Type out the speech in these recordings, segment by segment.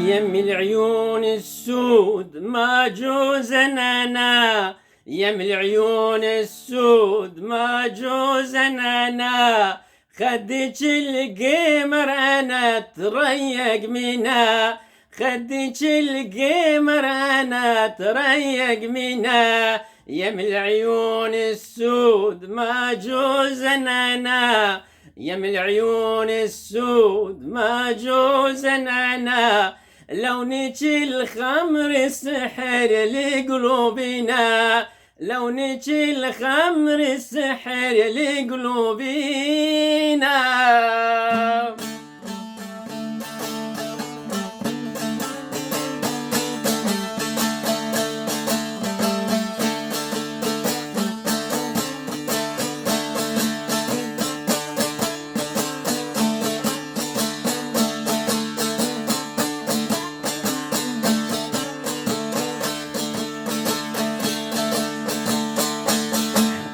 يم العيون السود ما جوزنا انا، يم العيون السود ما جوزنا انا، خدك القمر انا تريق منا، خدك القمر انا تريق منا، يم العيون السود ما جوزنا انا، يم العيون السود ما جوزنا انا، لونك الخمر سحر لقلوبنا، لونك الخمر سحر لقلوبنا.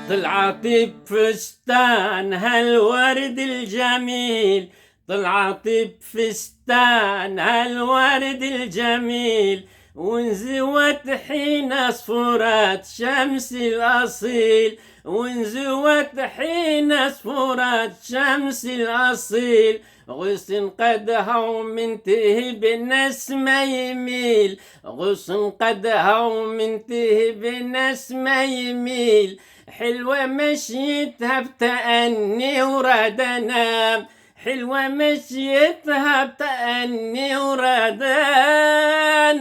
طلعت بفستان هالورد الجميل، طلعت بفستان هالورد الجميل، وانزوت حين اصفرت شمس الاصيل، وانزوت حين اصفرت شمس الاصيل، غصن قدها ومنتهب النسمة يميل، غصن قدها ومنتهب النسمة يميل، حلوة مشيتها بتأني وراد انام، حلوة مشيتها بتأني وراد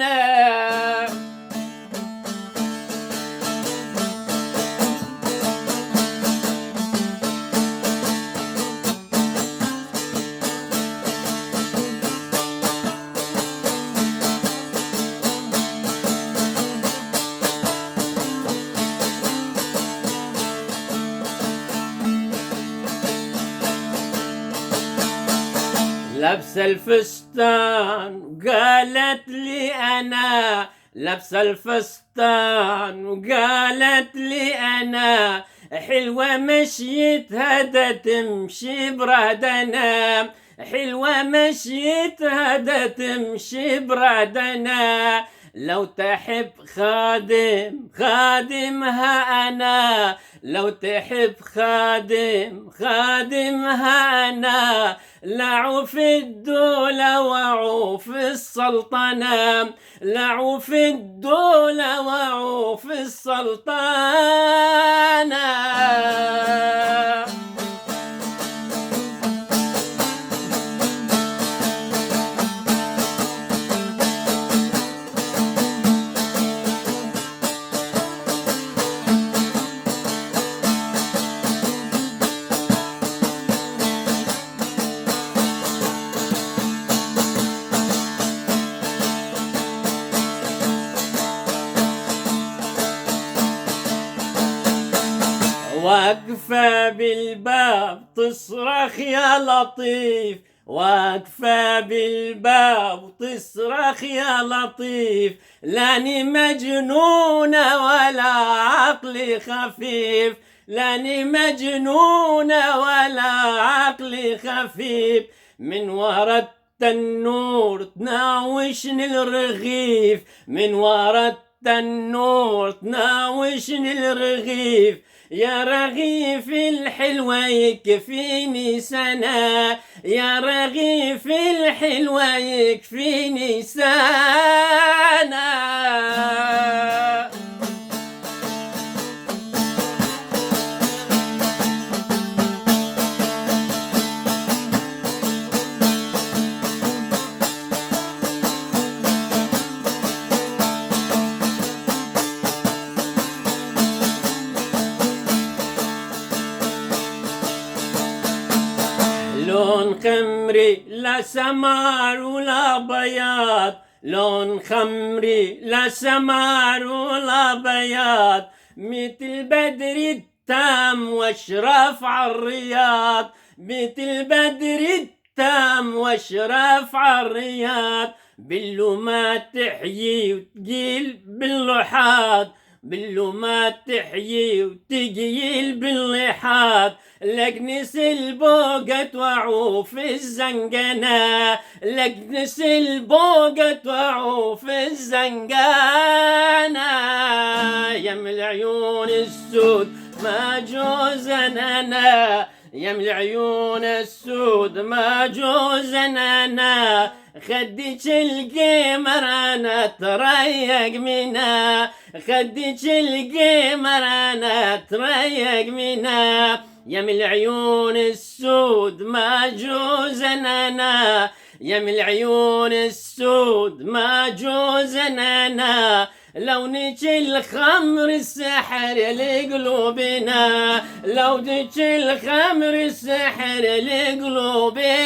انام. لبس الفستان وقالت لي أنا، لبس الفستان وقالت لي أنا، حلوة مشيتها دا تمشي برادنا، حلوة مشيتها دا تمشي برادنا، لو تحب خادم خادمها أنا، لو تحب خادم خادمها أنا، لعوف الدولة وعوف السلطنة، لعوف الدولة وعوف السلطنة. واقفة بالباب تصرخ يا لطيف، واقفة بالباب تصرخ يا لطيف، لاني مجنونة ولا عقلي خفيف، لاني مجنونة ولا عقلي خفيف، من ورا التنور تناوشني الرغيف، من ورا التنور تناوشني الرغيف، يا رغيف الحلوة يكفيني سنة، يا رغيف الحلوة يكفيني سنة. لون خمري لا سمار ولا بياض، لون خمري لا سمار ولا بياض، مثل بدر التام واشرف عالرياض، مثل بدر التام واشرف عالرياض، باللو ما تحيي وتقيل باللحاظ، باللومات تحيي وتقيل باللحاد، لكنس البوقت وعوف الزنقنة، لكنس البوقت وعوف الزنقنة. يم العيون السود ما جوزنا، يم العيون السود ما جوزنا، خديك القمر انا تريق منا، خديك القمر انا تريق منا. يم العيون السود ما جوزنا، يم العيون السود ما جوزنا، لونك الخمر السحر لقلوبنا، لونك الخمر السحر لقلوبنا.